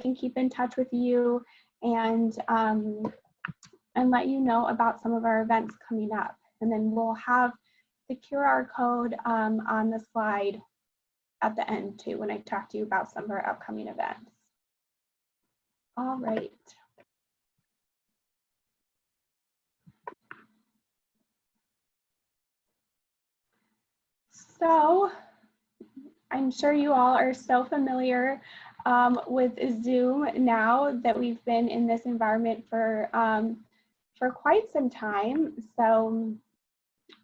can keep in touch with you and let you know about some of our events coming up. And then we'll have the QR code on the slide at the end too, when I talk to you about some of our upcoming events. All right. So I'm sure you all are so familiar with Zoom now that we've been in this environment for quite some time. So,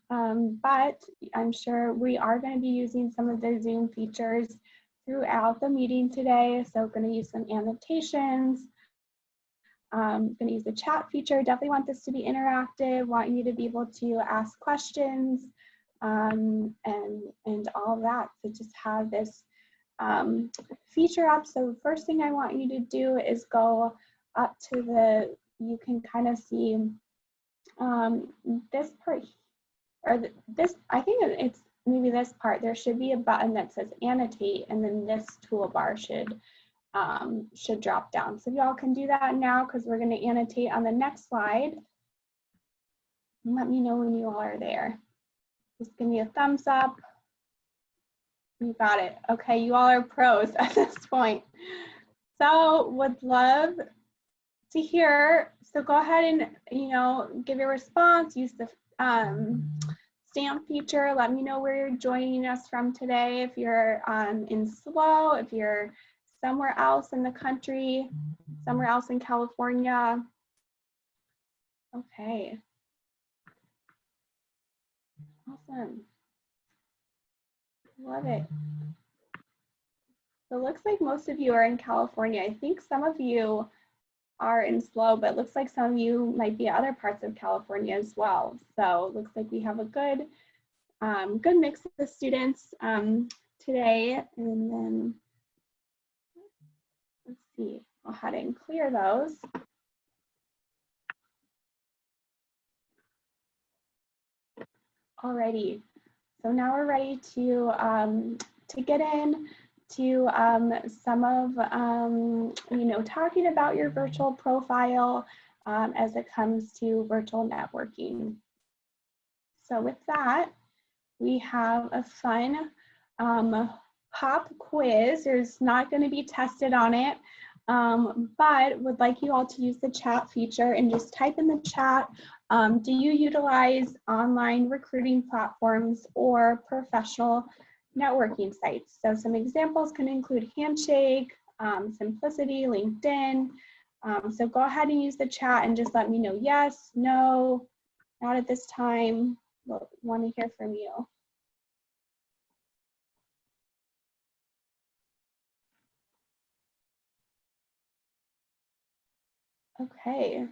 but I'm sure we are going to be using some of the Zoom features throughout the meeting today. So going to use some annotations. Going to use the chat feature. Definitely want this to be interactive. Want you to be able to ask questions and all of that. So just have this feature up. So the first thing I want you to do is go up to the, you can kind of see this part, or this, I think it's maybe this part. There should be a button that says annotate, and then this toolbar should drop down. So y'all can do that now, because we're going to annotate on the next slide. And let me know when you all are there. Just give me a thumbs up. You got it. Okay, you all are pros at this point. So would love to hear. So go ahead and, you know, give your response. Use the stamp feature. Let me know where you're joining us from today. If you're in SLO, if you're somewhere else in the country, somewhere else in California. Okay. Awesome. Love it. So it looks like most of you are in California. I think some of you are in SLO, but it looks like some of you might be other parts of California as well. So it looks like we have a good mix of students today. And then let's see, I'll go ahead and clear those. Alrighty, so now we're ready to get in to some of, you know, talking about your virtual profile as it comes to virtual networking. So with that, we have a fun pop quiz. There's not going to be tested on it, but would like you all to use the chat feature and just type in the chat. Do you utilize online recruiting platforms or professional networking sites? So some examples can include Handshake, Simplicity, LinkedIn. So go ahead and use the chat and just let me know yes, no, not at this time. We'll want to hear from you. Okay.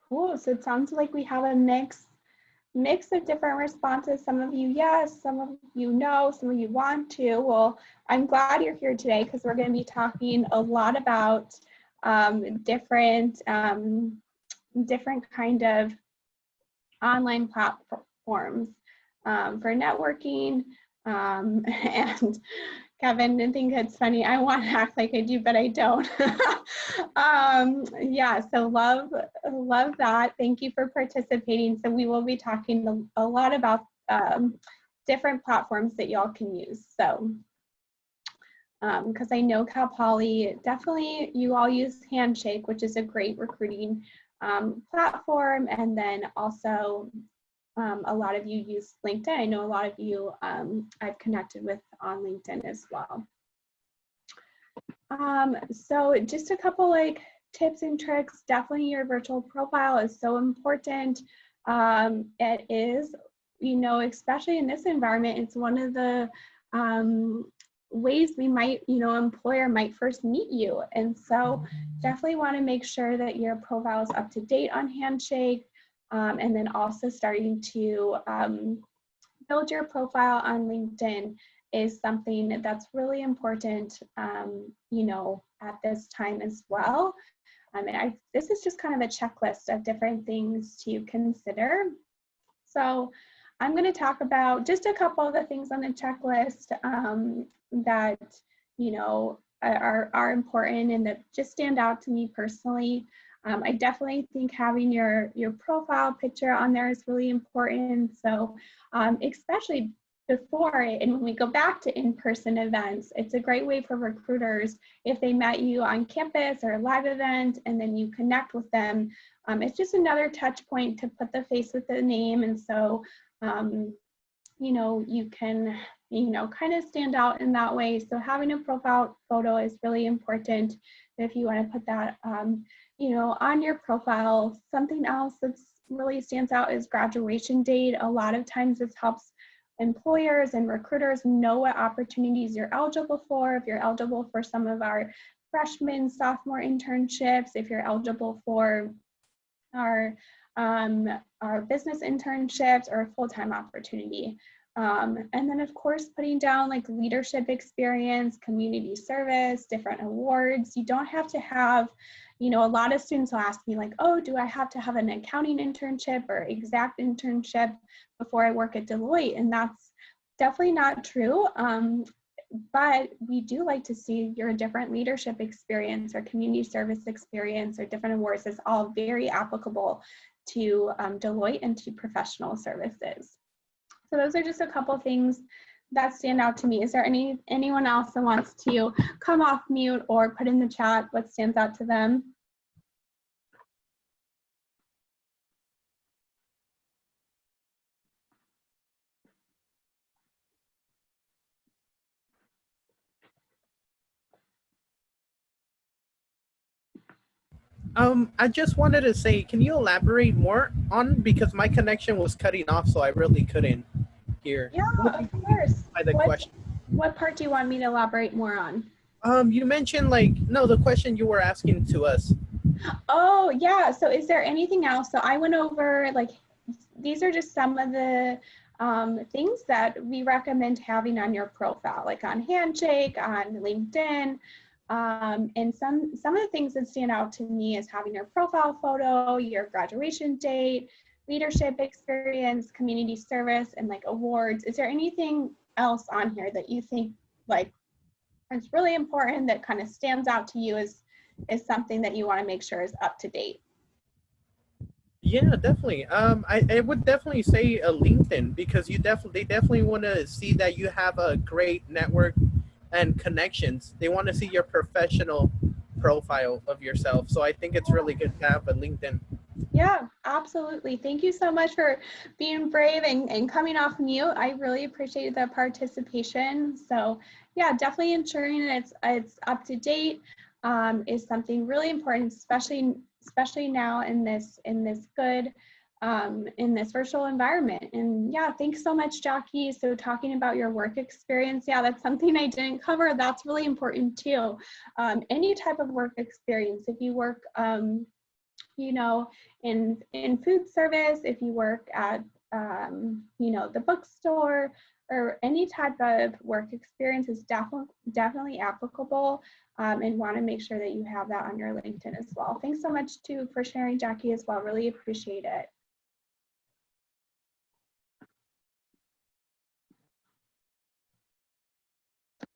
Cool. So it sounds like we have a mix of different responses. Some of you yes, some of you no, some of you want to. Well, I'm glad you're here today because we're going to be talking a lot about different kind of online platforms for networking. And Kevin, I think it's funny. I want to act like I do, but I don't. Yeah, so love that. Thank you for participating. So we will be talking a lot about different platforms that y'all can use. So, because I know Cal Poly, definitely you all use Handshake, which is a great recruiting platform. And then also a lot of you use LinkedIn. I know a lot of you I've connected with on LinkedIn as well. So just a couple like tips and tricks. Definitely your virtual profile is so important. It is, you know, especially in this environment, it's one of the ways we might, you know, employer might first meet you. And so definitely want to make sure that your profile is up to date on Handshake. And then also starting to build your profile on LinkedIn is something that's really important, you know, at this time as well. And this is just kind of a checklist of different things to consider. So I'm going to talk about just a couple of the things on the checklist that, you know, are important and that just stand out to me personally. I definitely think having your profile picture on there is really important. So especially before and when we go back to in-person events, it's a great way for recruiters if they met you on campus or a live event and then you connect with them. It's just another touch point to put the face with the name. And so, you know, you can, you know, kind of stand out in that way. So having a profile photo is really important if you want to put that, you know, on your profile. Something else that's really stands out is graduation date. A lot of times this helps employers and recruiters know what opportunities you're eligible for. If you're eligible for some of our freshman, sophomore internships, if you're eligible for our business internships or a full-time opportunity. And then of course, putting down like leadership experience, community service, different awards. You don't have to have, you know, a lot of students will ask me like, oh, do I have to have an accounting internship or exact internship before I work at Deloitte? And that's definitely not true. But we do like to see your different leadership experience or community service experience or different awards is all very applicable to Deloitte and to professional services. So those are just a couple things that stand out to me. Is there anyone else that wants to come off mute or put in the chat what stands out to them? I just wanted to say, can you elaborate more on, because my connection was cutting off, so I really couldn't hear. Yeah, of course. By the question. What part do you want me to elaborate more on? You mentioned like, no, the question you were asking to us. Oh, yeah. So is there anything else? So I went over, like, these are just some of the things that we recommend having on your profile, like on Handshake, on LinkedIn. And some of the things that stand out to me is having your profile photo, your graduation date, leadership experience, community service, and like awards. Is there anything else on here that you think like is really important that kind of stands out to you as something that you want to make sure is up to date? Yeah, definitely. I would definitely say LinkedIn, because they definitely want to see that you have a great network and connections. They want to see your professional profile of yourself. So I think it's really good to have a LinkedIn. Yeah, absolutely. Thank you so much for being brave and coming off mute. I really appreciated the participation. So yeah, definitely ensuring that it's up to date is something really important, especially now in this good in this virtual environment. And yeah, thanks so much, Jackie. So talking about your work experience, yeah, that's something I didn't cover. That's really important too. Any type of work experience, if you work you know, in food service, if you work at, you know, the bookstore, or any type of work experience is definitely applicable, and want to make sure that you have that on your LinkedIn as well. Thanks so much too for sharing, Jackie, as well. Really appreciate it.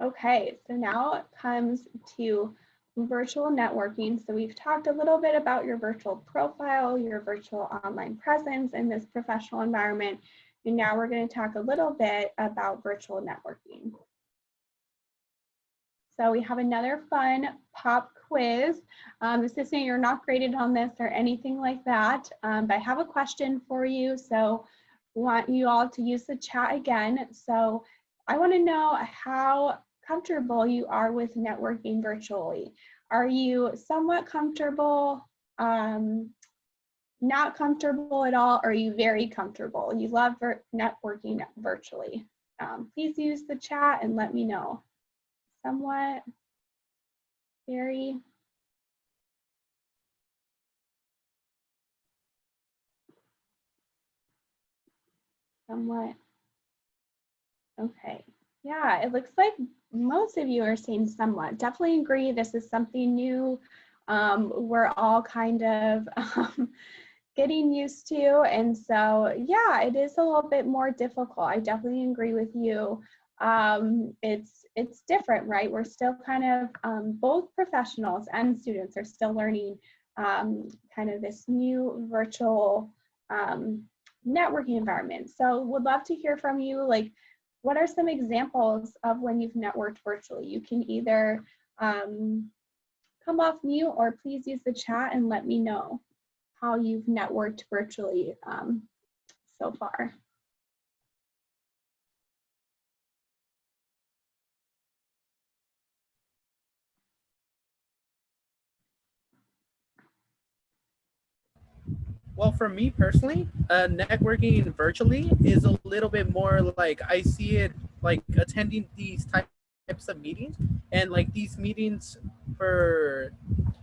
Okay, so now it comes to virtual networking. So we've talked a little bit about your virtual profile, your virtual online presence in this professional environment. And now we're going to talk a little bit about virtual networking. So we have another fun pop quiz. Assistant, you're not graded on this or anything like that, but I have a question for you. So I want you all to use the chat again. So I want to know how comfortable you are with networking virtually. Are you somewhat comfortable, not comfortable at all, or are you very comfortable? You love networking virtually. Please use the chat and let me know. Somewhat, very. Somewhat. Okay. Yeah, it looks like most of you are saying somewhat. Definitely agree. This is something new. We're all kind of getting used to. And so, yeah, it is a little bit more difficult. I definitely agree with you. it's different, right? We're still kind of both professionals and students are still learning kind of this new virtual networking environment. So would love to hear from you, like, what are some examples of when you've networked virtually? You can either come off mute or please use the chat and let me know how you've networked virtually so far. Well, for me personally, networking virtually is a little bit more like I see it like attending these types of meetings, and like these meetings for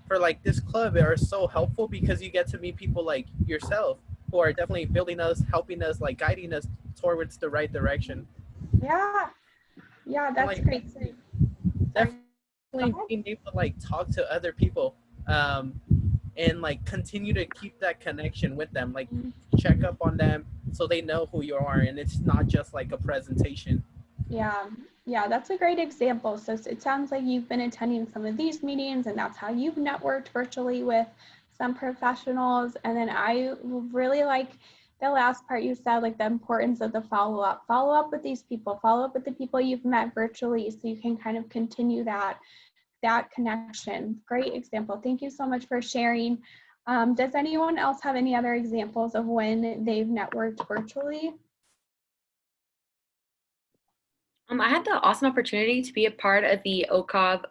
for like this club are so helpful because you get to meet people like yourself who are definitely building us, helping us, like guiding us towards the right direction. Yeah, yeah, And that's like great. So, sorry, go definitely ahead. being able to like talk to other people, um, and like continue to keep that connection with them, like check up on them so they know who you are and it's not just like a presentation. Yeah, yeah, that's a great example. So it sounds like you've been attending some of these meetings and that's how you've networked virtually with some professionals. And then I really like the last part you said, like the importance of the follow-up. Follow up with these people, follow up with the people you've met virtually so you can kind of continue that connection. Great example. Thank you so much for sharing. Does anyone else have any other examples of when they've networked virtually? I had the awesome opportunity to be a part of the OCOB,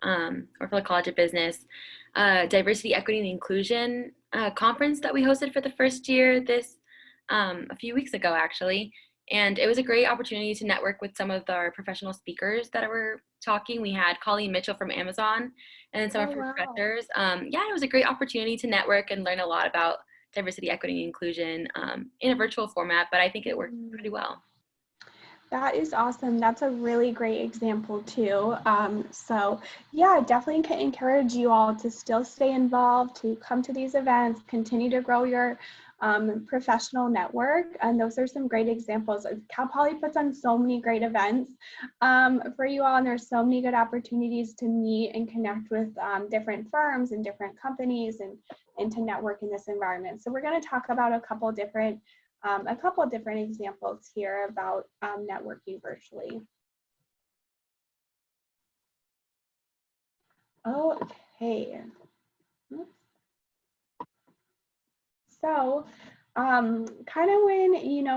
or for the College of Business, Diversity, Equity, and Inclusion conference that we hosted for the first year a few weeks ago, actually. And it was a great opportunity to network with some of our professional speakers that were talking. We had Colleen Mitchell from Amazon and then some Oh, of her wow. professors. Yeah, it was a great opportunity to network and learn a lot about diversity, equity, and inclusion in a virtual format, but I think it worked pretty well. That is awesome. That's a really great example too. So yeah, definitely can encourage you all to still stay involved, to come to these events, continue to grow your professional network. And those are some great examples. Cal Poly puts on so many great events for you all, and there's so many good opportunities to meet and connect with different firms and different companies and to network in this environment. So we're going to talk about a couple different examples here about networking virtually. Okay. So kind of when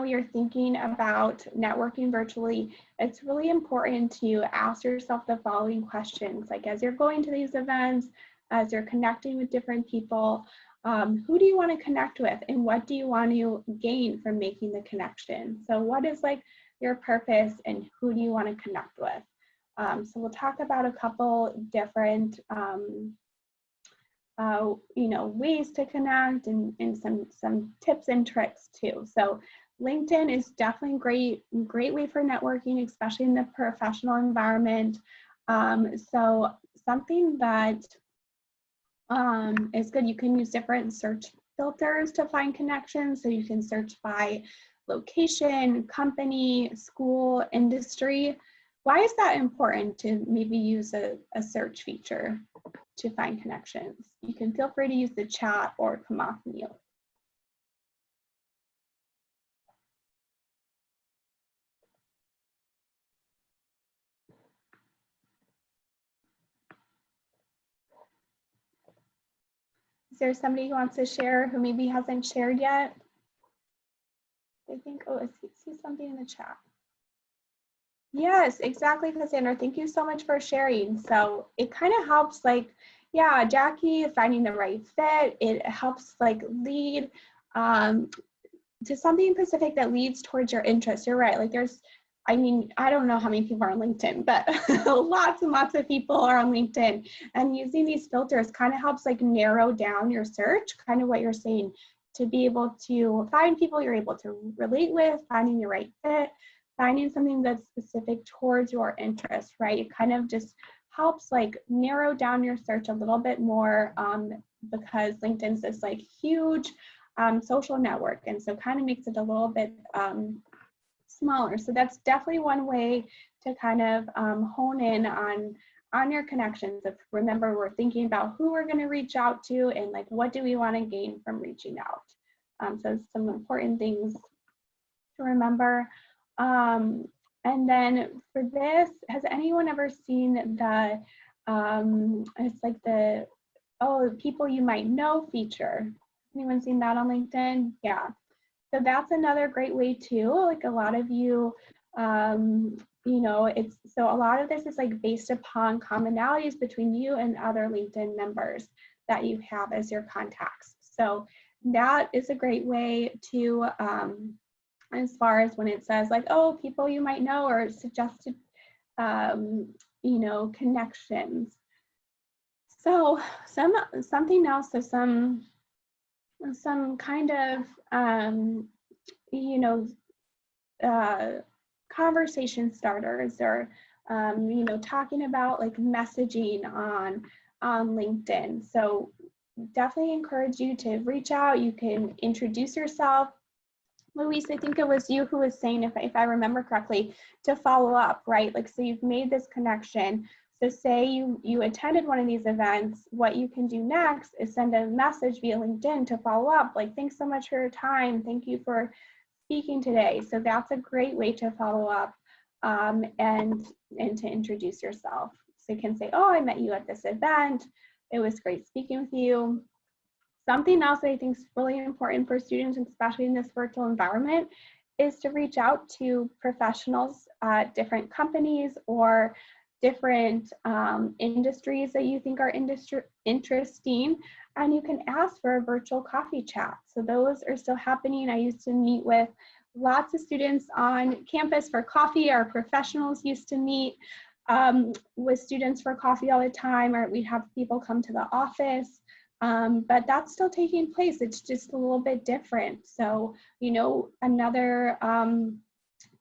you're thinking about networking virtually, it's really important to ask yourself the following questions. Like as you're going to these events, as you're connecting with different people, who do you want to connect with and what do you want to gain from making the connection? So what is like your purpose and who do you want to connect with? So we'll talk about a couple different ways to connect and some tips and tricks too. So LinkedIn is definitely a great way for networking, especially in the professional environment. So something that is good, you can use different search filters to find connections. So you can search by location, company, school, industry. Why is that important to maybe use a search feature to find connections? You can feel free to use the chat or come off mute. Is there somebody who wants to share who maybe hasn't shared yet? I think, I see something in the chat. Yes, exactly, Cassandra. Thank you so much for sharing. So it kind of helps, like, yeah, Jackie, finding the right fit. It helps like lead to something specific that leads towards your interest. You're right. Like I don't know how many people are on LinkedIn, but lots and lots of people are on LinkedIn, and using these filters kind of helps like narrow down your search, kind of what you're saying, to be able to find people you're able to relate with, finding the right fit, finding something that's specific towards your interest, right? It kind of just helps like narrow down your search a little bit more because LinkedIn's this like huge social network, and so kind of makes it a little bit smaller. So that's definitely one way to kind of hone in on your connections. If remember, we're thinking about who we're going to reach out to and like what do we want to gain from reaching out. So some important things to remember. And then for this, has anyone ever seen the, it's like the, oh, people you might know feature? Anyone seen that on LinkedIn? Yeah. So that's another great way too. Like a lot of you, you know, it's, so a lot of this is like based upon commonalities between you and other LinkedIn members that you have as your contacts. So that is a great way to, as far as when it says like, oh, people you might know or suggested, you know, connections. So something else, so some kind of, you know, conversation starters or, you know, talking about like messaging on LinkedIn. So definitely encourage you to reach out. You can introduce yourself. Luis, I think it was you who was saying, if I remember correctly, to follow up, right? Like, so you've made this connection. So say you attended one of these events, what you can do next is send a message via LinkedIn to follow up. Like, thanks so much for your time. Thank you for speaking today. So that's a great way to follow up and to introduce yourself. So you can say, oh, I met you at this event. It was great speaking with you. Something else that I think is really important for students, especially in this virtual environment, is to reach out to professionals at different companies or different industries that you think are interesting, and you can ask for a virtual coffee chat. So those are still happening. I used to meet with lots of students on campus for coffee. Our professionals used to meet with students for coffee all the time, or we'd have people come to the office. But that's still taking place. It's just a little bit different. So, you know, another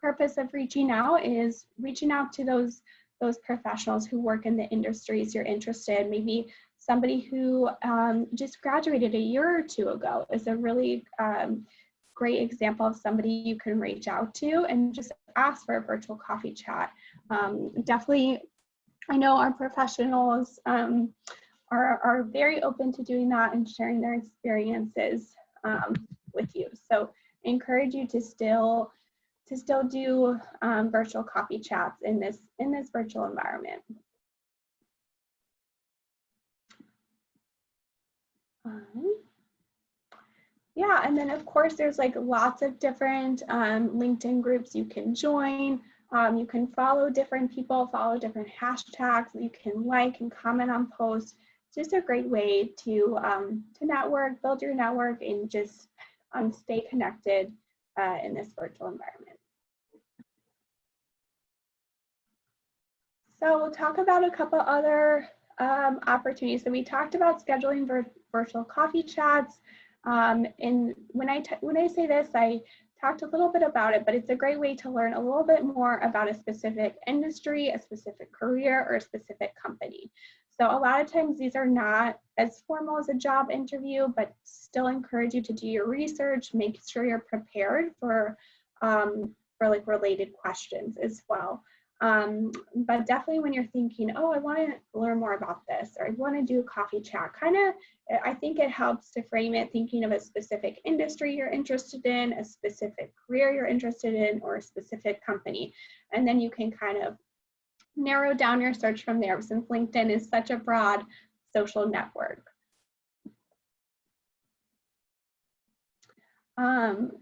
purpose of reaching out is reaching out to those professionals who work in the industries you're interested in. Maybe somebody who just graduated a year or two ago is a really great example of somebody you can reach out to and just ask for a virtual coffee chat. Definitely, I know our professionals are very open to doing that and sharing their experiences with you. So I encourage you to still do virtual coffee chats in this virtual environment. Yeah, and then of course there's like lots of different LinkedIn groups you can join. You can follow different people, follow different hashtags. You can like and comment on posts. Just a great way to network, build your network, and just stay connected in this virtual environment. So we'll talk about a couple other opportunities. So we talked about scheduling virtual coffee chats. And when I say this, I talked a little bit about it, but it's a great way to learn a little bit more about a specific industry, a specific career, or a specific company. So a lot of times these are not as formal as a job interview, but still encourage you to do your research, make sure you're prepared for like related questions as well. But definitely when you're thinking, oh, I want to learn more about this, or I want to do a coffee chat, I think it helps to frame it thinking of a specific industry you're interested in, a specific career you're interested in, or a specific company. And then you can kind of narrow down your search from there, since LinkedIn is such a broad social network.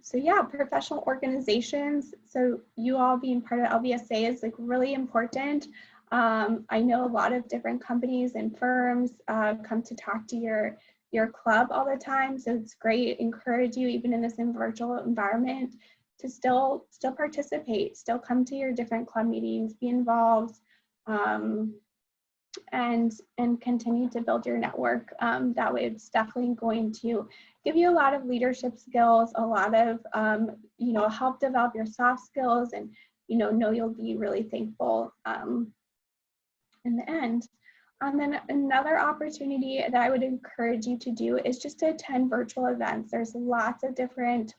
So yeah, professional organizations. So you all being part of LBSA is like really important. I know a lot of different companies and firms come to talk to your club all the time. So it's great, encourage you even in this virtual environment to still participate, still come to your different club meetings, be involved, and continue to build your network. That way it's definitely going to give you a lot of leadership skills, a lot of, help develop your soft skills, and, know you'll be really thankful in the end. And then another opportunity that I would encourage you to do is just to attend virtual events. There's lots of different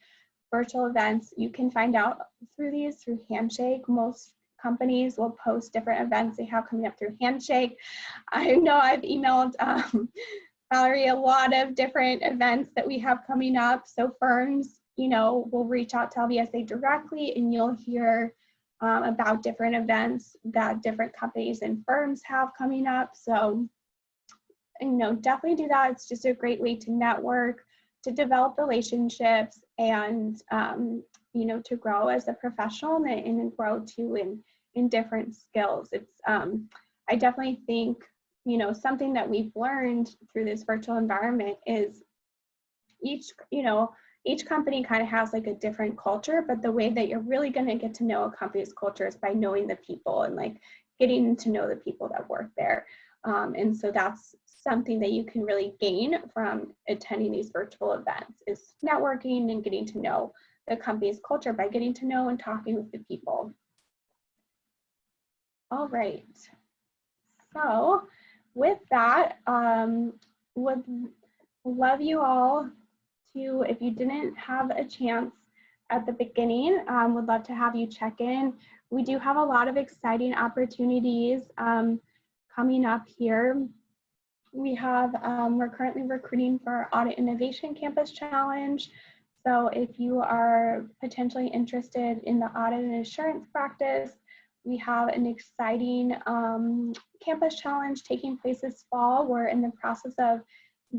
virtual events. You can find out through these through Handshake. Most companies will post different events they have coming up through Handshake. I know I've emailed Valerie a lot of different events that we have coming up. So firms, will reach out to LBSA directly, and you'll hear about different events that different companies and firms have coming up. So, definitely do that. It's just a great way to network, to develop relationships, and to grow as a professional and grow too in different skills. It's I definitely think something that we've learned through this virtual environment is each company kind of has like a different culture, but the way that you're really going to get to know a company's culture is by knowing the people and like getting to know the people that work there. And so that's something that you can really gain from attending these virtual events, is networking and getting to know the company's culture by getting to know and talking with the people. All right. So with that, would love you all to, if you didn't have a chance at the beginning, would love to have you check in. We do have a lot of exciting opportunities coming up here. We have, we're currently recruiting for our Audit Innovation Campus Challenge. So if you are potentially interested in the audit and assurance practice, we have an exciting campus challenge taking place this fall. We're in the process of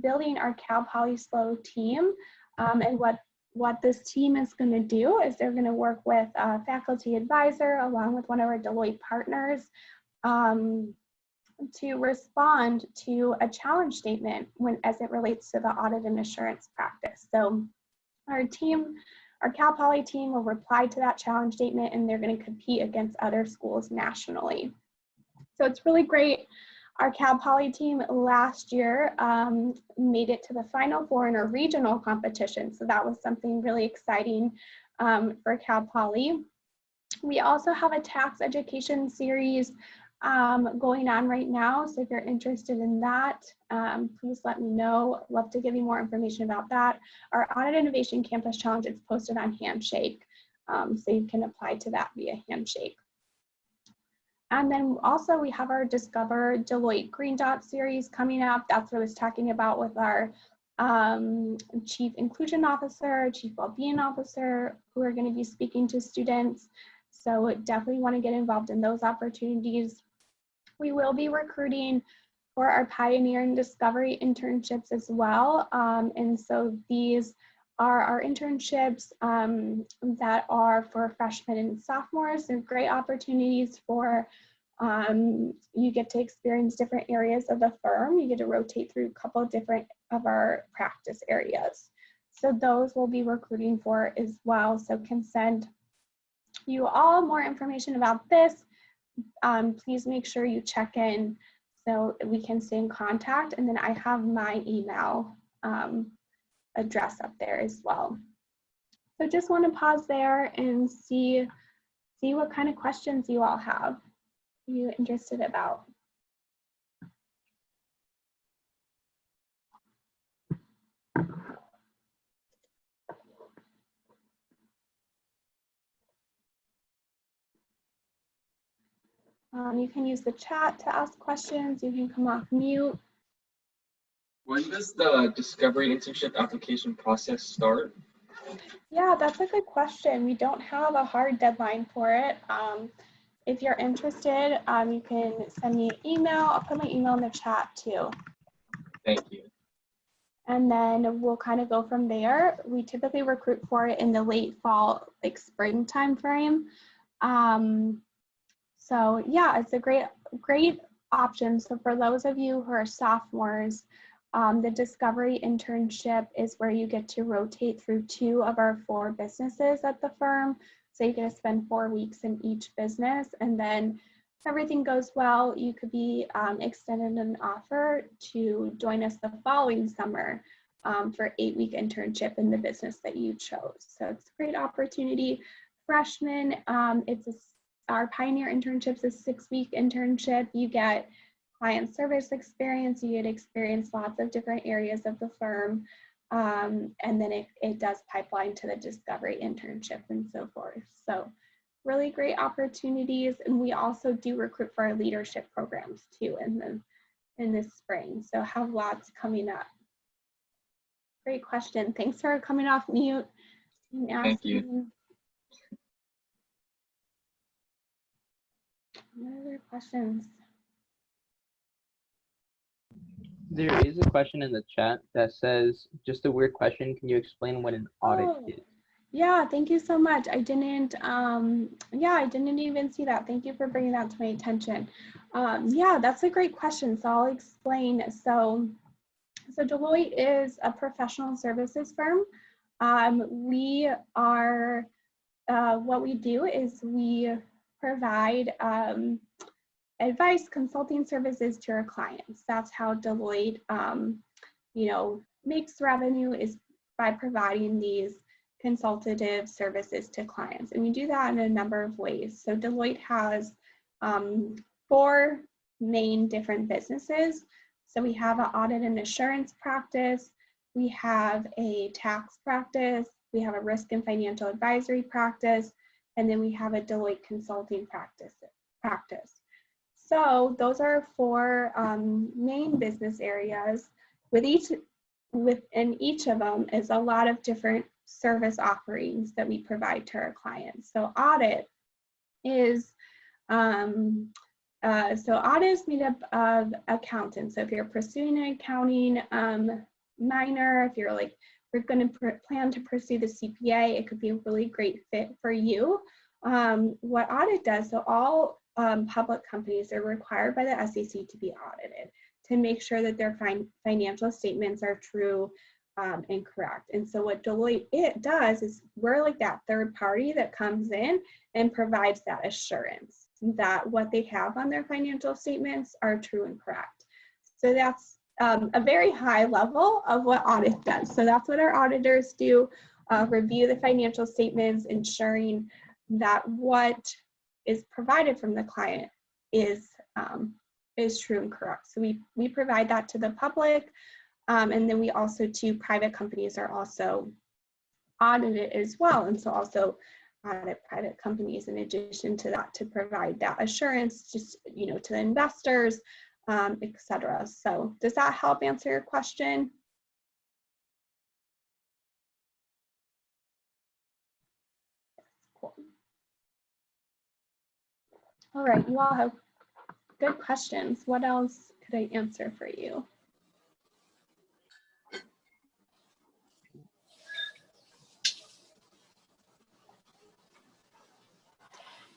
building our Cal Poly SLO team. And what this team is going to do is they're going to work with a faculty advisor along with one of our Deloitte partners to respond to a challenge statement as it relates to the audit and assurance practice. So our Cal Poly team will reply to that challenge statement, and they're going to compete against other schools nationally. So it's really great. Our Cal Poly team last year made it to the Final Four in a regional competition. So that was something really exciting for Cal Poly. We also have a tax education series going on right now. So if you're interested in that, please let me know. Love to give you more information about that. Our Audit Innovation Campus Challenge is posted on Handshake. So you can apply to that via Handshake. And then also we have our Discover Deloitte Green Dot series coming up. That's what I was talking about with our Chief Inclusion Officer, Chief Wellbeing Officer, who are going to be speaking to students. So definitely want to get involved in those opportunities. We will be recruiting for our Pioneer and Discovery internships as well. And so these are our internships that are for freshmen and sophomores. They're great opportunities for, you get to experience different areas of the firm. You get to rotate through a couple of different of our practice areas. So those we'll be recruiting for as well. So can send you all more information about this. Please make sure you check in so we can stay in contact. And then I have my email address up there as well. So just want to pause there and see what kind of questions you all have. Are you interested about? You can use the chat to ask questions. You can come off mute. When does the Discovery internship application process start? Yeah, that's a good question. We don't have a hard deadline for it. If you're interested, you can send me an email. I'll put my email in the chat too. Thank you. And then we'll kind of go from there. We typically recruit for it in the late fall, like spring time frame. So yeah, it's a great option. So for those of you who are sophomores, the Discovery internship is where you get to rotate through 2 of our 4 businesses at the firm. So you get to spend 4 weeks in each business, and then if everything goes well, you could be extended an offer to join us the following summer for 8-week internship in the business that you chose. So it's a great opportunity. Freshmen, our Pioneer internships is a 6-week internship. You get client service experience, you get experience lots of different areas of the firm. And then it does pipeline to the discovery internship and so forth. So really great opportunities. And we also do recruit for our leadership programs too in this spring. So have lots coming up. Great question. Thanks for coming off mute and asking. Thank you. What other questions? There is a question in the chat that says, just a weird question, can you explain what an audit is? Yeah, thank you so much. I didn't even see that. Thank you for bringing that to my attention. Yeah, that's a great question. So I'll explain. So Deloitte is a professional services firm. We are, what we do is we provide advice, consulting services to our clients. That's how Deloitte, makes revenue, is by providing these consultative services to clients. And we do that in a number of ways. So Deloitte has 4 main different businesses. So we have an audit and assurance practice, we have a tax practice, we have a risk and financial advisory practice, and then we have a Deloitte consulting practice. So those are 4 main business areas. Within each of them is a lot of different service offerings that we provide to our clients. So audit is made up of accountants. So if you're pursuing an accounting minor, if you're we're going to plan to pursue the CPA, it could be a really great fit for you. What audit does, so all public companies are required by the SEC to be audited to make sure that their financial statements are true and correct. And so what Deloitte does is we're like that third party that comes in and provides that assurance that what they have on their financial statements are true and correct. So that's a very high level of what audit does. So that's what our auditors do, review the financial statements, ensuring that what is provided from the client is true and correct. So we provide that to the public, and then we also, to private companies, are also audited as well. And so also audit private companies in addition to that to provide that assurance, just to the investors, etc. So does that help answer your question? Cool. All right, you all have good questions. What else could I answer for you?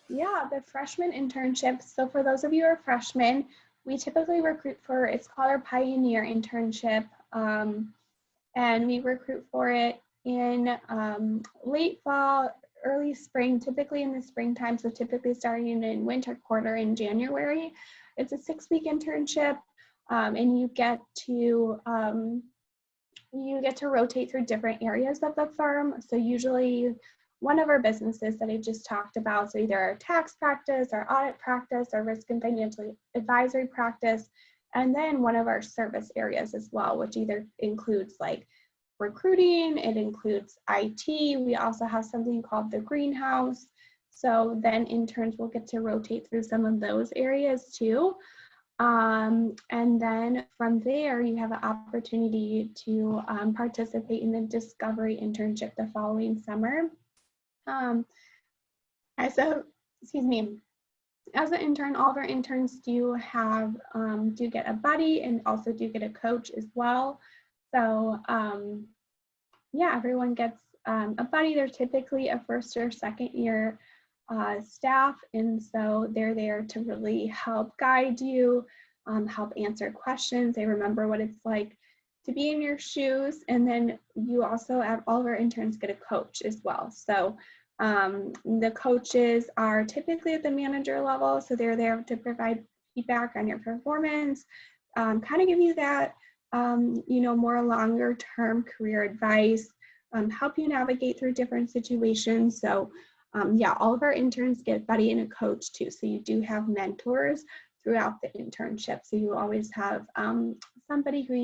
Yeah, the freshman internships. So for those of you who are freshmen, we typically recruit for, it's called our Pioneer internship. And we recruit for it in late fall, early spring, typically in the springtime. So typically starting in winter quarter in January. It's a 6-week internship, and you get to rotate through different areas of the firm. So usually one of our businesses that I just talked about, so either our tax practice, our audit practice, our risk and financial advisory practice, and then one of our service areas as well, which either includes like recruiting, it includes IT. We also have something called the greenhouse. So then interns will get to rotate through some of those areas too. And then from there, you have an opportunity to participate in the discovery internship the following summer. As an intern, all of our interns do get a buddy and also do get a coach as well. So yeah, everyone gets a buddy. They're typically a first or second year staff, and so they're there to really help guide you, help answer questions. They remember what it's like to be in your shoes, and then you also have, all of our interns get a coach as well. So the coaches are typically at the manager level, so they're there to provide feedback on your performance, kind of give you that more longer term career advice, help you navigate through different situations. So yeah, all of our interns get a buddy and a coach too. So you do have mentors throughout the internship. So you always have somebody who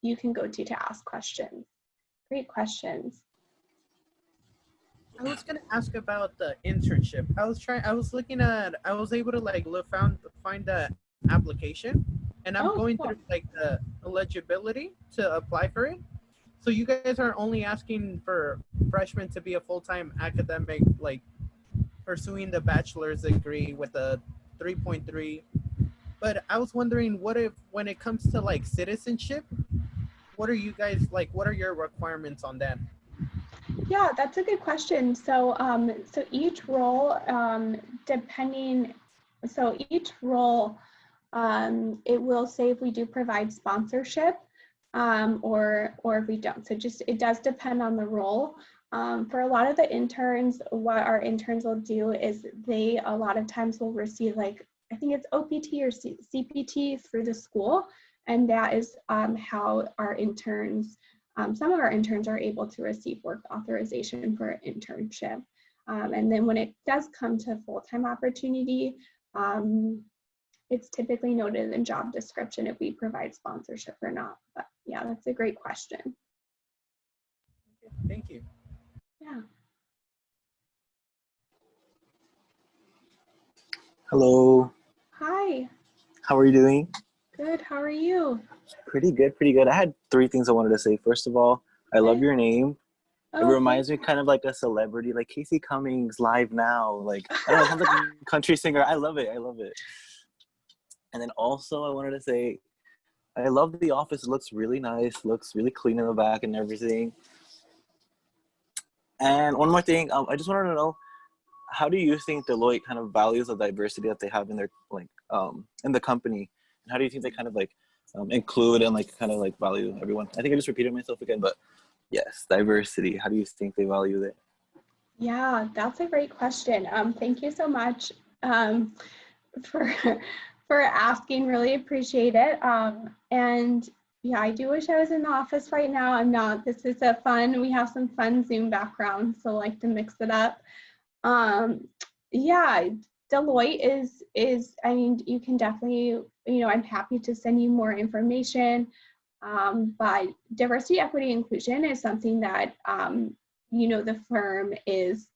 you can go to ask questions. Great questions. I was gonna ask about the internship. I was able to like find the application, and I'm Oh, going cool. through like the eligibility to apply for it. So you guys are only asking for freshmen to be a full-time academic, like pursuing the bachelor's degree with a 3.3. But I was wondering, what if when it comes to like citizenship, what are you guys like? What are your requirements on that? Yeah, that's a good question. So, so each role, each role, it will say if we do provide sponsorship, or if we don't. So just it does depend on the role. For a lot of the interns, what our interns will do is they a lot of times will receive like I think it's OPT or CPT through the school, and that is how our interns. Some of our interns are able to receive work authorization for an internship. And then when it does come to full-time opportunity, it's typically noted in job description if we provide sponsorship or not. But yeah, that's a great question. Thank you. Yeah. Hello, Hi. how are you doing? Good. How are you? Pretty good, pretty good. I had three things I wanted to say. First of all, I love Okay. your name. It Oh, reminds me kind of like a celebrity, like Casey Cummings live now. Like, I don't know, it sounds like a country singer. I love it, I love it. And then also I wanted to say, I love the office. It looks really nice, looks really clean in the back and everything. And one more thing, I just wanted to know, how do you think Deloitte kind of values the diversity that they have in their like in the company, and how do you think they kind of like include and like kind of like value everyone? I think I just repeated myself again, but yes, diversity. How do you think they value it? yeah, that's a great question. Thank you so much for for asking. Really appreciate it. And yeah, I do wish I was in the office right now. I'm not. This is a fun. We have some fun Zoom background, so I like to mix it up. Yeah, Deloitte is. I mean, you can definitely. I'm happy to send you more information. But diversity, equity, inclusion is something that the firm is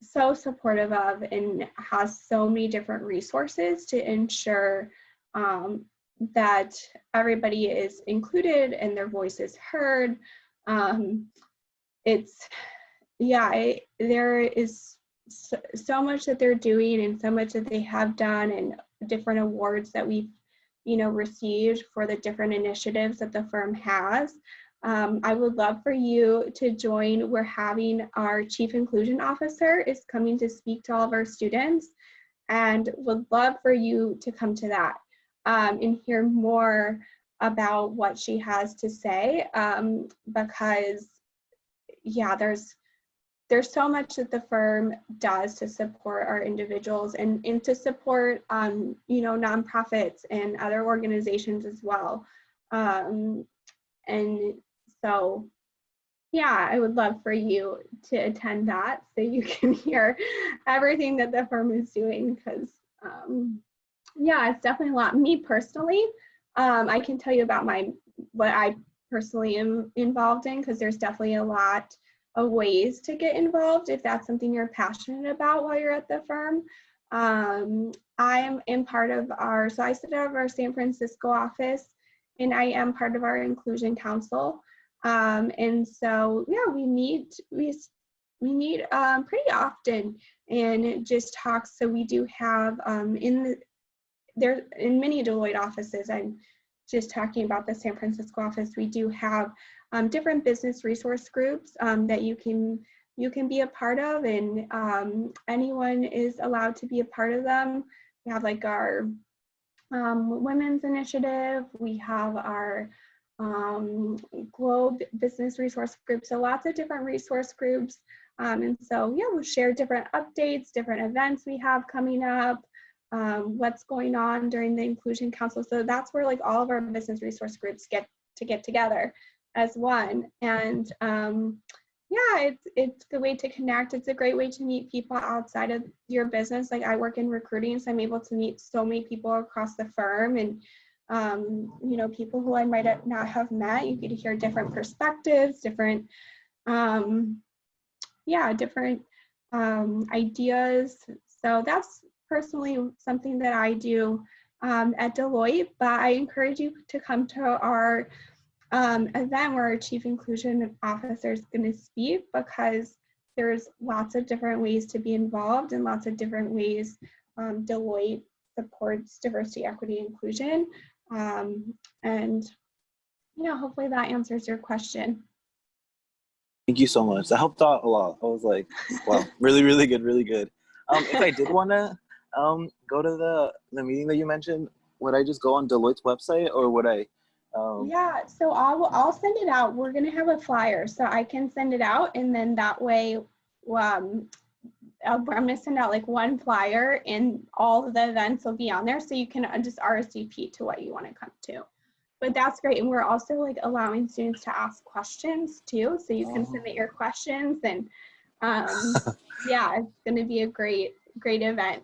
so supportive of and has so many different resources to ensure that everybody is included and their voice is heard. It's there is so much that they're doing and so much that they have done and different awards that we've received for the different initiatives that the firm has. I would love for you to join. We're having our Chief Inclusion Officer is coming to speak to all of our students, and would love for you to come to that and hear more about what she has to say, because yeah, there's so much that the firm does to support our individuals and to support nonprofits and other organizations as well. And so yeah, I would love for you to attend that so you can hear everything that the firm is doing, because yeah, it's definitely a lot. Me personally, I can tell you about what I personally am involved in, because there's definitely a lot of ways to get involved if that's something you're passionate about while you're at the firm. I am in part of so I sit out of our San Francisco office, and I am part of our Inclusion Council. And so, yeah, we meet pretty often and just talk. So we do have in many Deloitte offices. I'm just talking about the San Francisco office. We do have different business resource groups that you can be a part of, and anyone is allowed to be a part of them. We have like our women's initiative. We have our Globe business resource group. So lots of different resource groups. And so, yeah, we'll share different updates, different events we have coming up, what's going on during the Inclusion Council. So that's where like all of our business resource groups get together as one. And yeah, it's a way to connect. It's a great way to meet people outside of your business. Like I work in recruiting, so I'm able to meet so many people across the firm, and you know, people who I might not have met. You get to hear different perspectives, different, yeah, different ideas. So that's personally something that I do at Deloitte, but I encourage you to come to our event where our Chief Inclusion Officer is going to speak, because there's lots of different ways to be involved and lots of different ways Deloitte supports diversity, equity, inclusion. And yeah, hopefully that answers your question. Thank you so much. That helped out a lot. I was like, wow, really, really good, really good. If I did want to go to the meeting that you mentioned, would I just go on Deloitte's website, or would I? Yeah, so I'll send it out. We're gonna have a flyer, so I can send it out, and then that way, I'm gonna send out like one flyer, and all of the events will be on there, so you can just RSVP to what you want to come to. But that's great, and we're also like allowing students to ask questions too, so you can submit your questions, and yeah, it's gonna be a great event.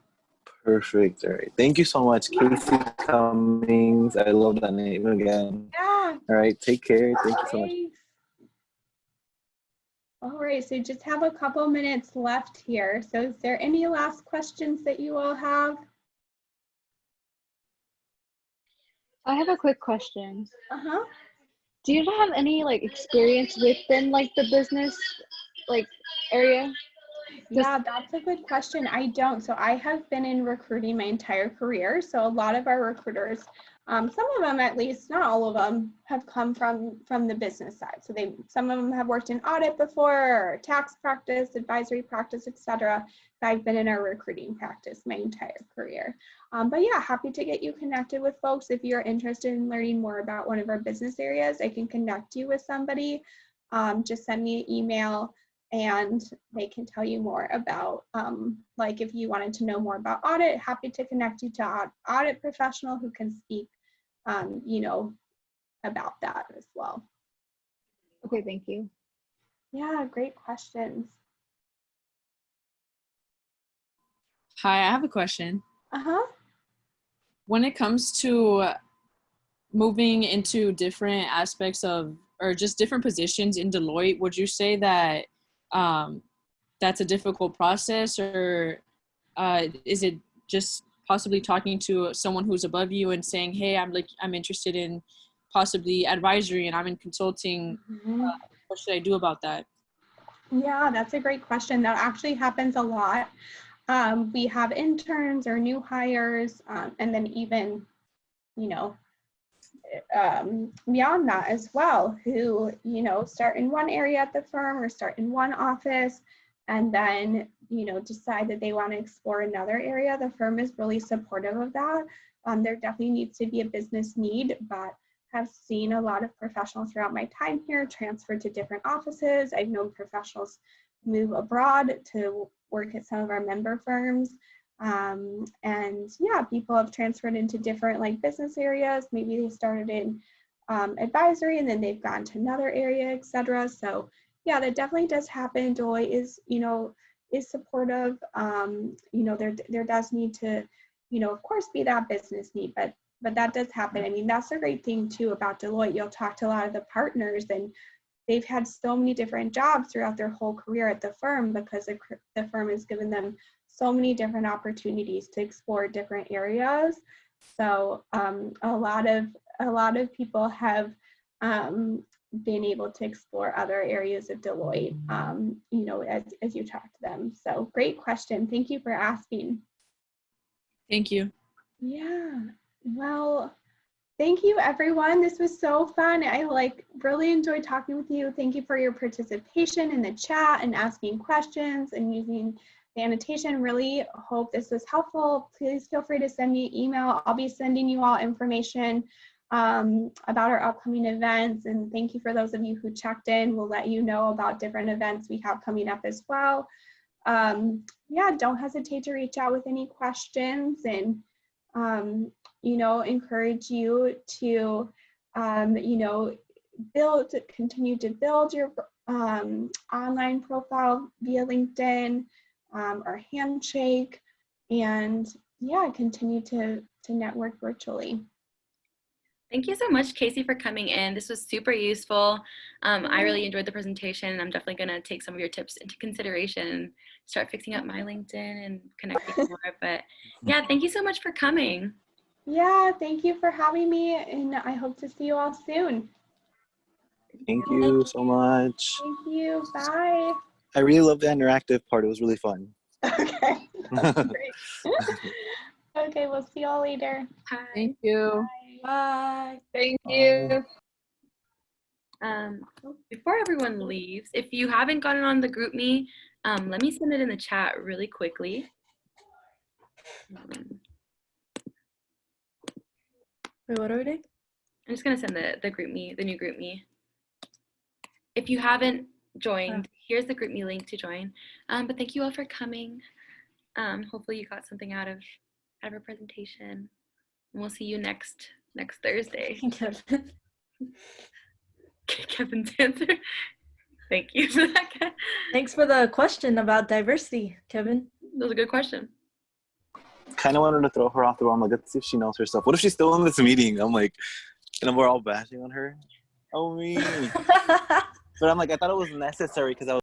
Perfect. All right. Thank you so much, Casey Cummings. I love that name again. Yeah. All right. Take care. Thank you so much. Thanks. All right, so just have a couple minutes left here. So is there any last questions that you all have? I have a quick question. Uh-huh. Do you have any like experience within like the business like area? Yeah, that's a good question. I don't. So I have been in recruiting my entire career. So a lot of our recruiters, some of them at least, not all of them, have come from the business side. So some of them have worked in audit before, or tax practice, advisory practice, etc. I've been in our recruiting practice my entire career. But yeah, happy to get you connected with folks. If you're interested in learning more about one of our business areas, I can connect you with somebody. Just send me an email, and they can tell you more about, like if you wanted to know more about audit, happy to connect you to audit professional who can speak, you know, about that as well. Okay, thank you. Yeah, great questions. Hi, I have a question. Uh-huh. When it comes to moving into different aspects of, or just different positions in Deloitte, would you say that that's a difficult process, or is it just possibly talking to someone who's above you and saying, hey, I'm interested in possibly advisory and I'm in consulting. Mm-hmm. What should I do about that? Yeah, that's a great question. That actually happens a lot. We have interns or new hires, and then even, you know, beyond that as well, who, you know, start in one area at the firm or start in one office, and then, you know, decide that they want to explore another area. The firm is really supportive of that. There definitely needs to be a business need, but have seen a lot of professionals throughout my time here transfer to different offices. I've known professionals move abroad to work at some of our member firms. And yeah, people have transferred into different like business areas. Maybe they started in advisory and then they've gone to another area, etc. So yeah, that definitely does happen. Deloitte is, you know, is supportive. You know, there does need to, you know, of course, be that business need, but that does happen. I mean, that's the great thing too about Deloitte. You'll talk to a lot of the partners, and they've had so many different jobs throughout their whole career at the firm because the firm has given them so many different opportunities to explore different areas. So a lot of people have been able to explore other areas of Deloitte, you know, as you talk to them. So great question. Thank you for asking. Thank you. Yeah, well, thank you everyone. This was so fun. I really enjoyed talking with you. Thank you for your participation in the chat and asking questions and using the annotation. Really hope this was helpful. Please feel free to send me an email. I'll be sending you all information about our upcoming events, and thank you for those of you who checked in. We'll let you know about different events we have coming up as well. Yeah, don't hesitate to reach out with any questions, and you know, encourage you to you know, continue to build your online profile via LinkedIn or Handshake, and yeah, continue to network virtually. Thank you so much, Casey, for coming in. This was super useful. I really enjoyed the presentation, and I'm definitely going to take some of your tips into consideration and start fixing up my LinkedIn and connecting more. But yeah, thank you so much for coming. Yeah, thank you for having me, and I hope to see you all soon. Thank you so much. Thank you. Bye. I really love the interactive part. It was really fun. Okay. That's great. Okay, we'll see you all later. Bye. Thank you. Bye. Thank you. Before everyone leaves, if you haven't gotten on the GroupMe, let me send it in the chat really quickly. Wait, what are we doing? I'm just gonna send the GroupMe, the new GroupMe. If you haven't joined, here's the GroupMe link to join. But thank you all for coming. Hopefully you got something out of our presentation. And we'll see you next Thursday. Kevin. Kevin's answer. Thank you for that. Thanks for the question about diversity, Kevin. That was a good question. Kind of wanted to throw her off the wall. I'm like, let's see if she knows her stuff. What if she's still in this meeting? I'm like, and then we're all bashing on her. Oh, me. But I'm like, I thought it was necessary because I was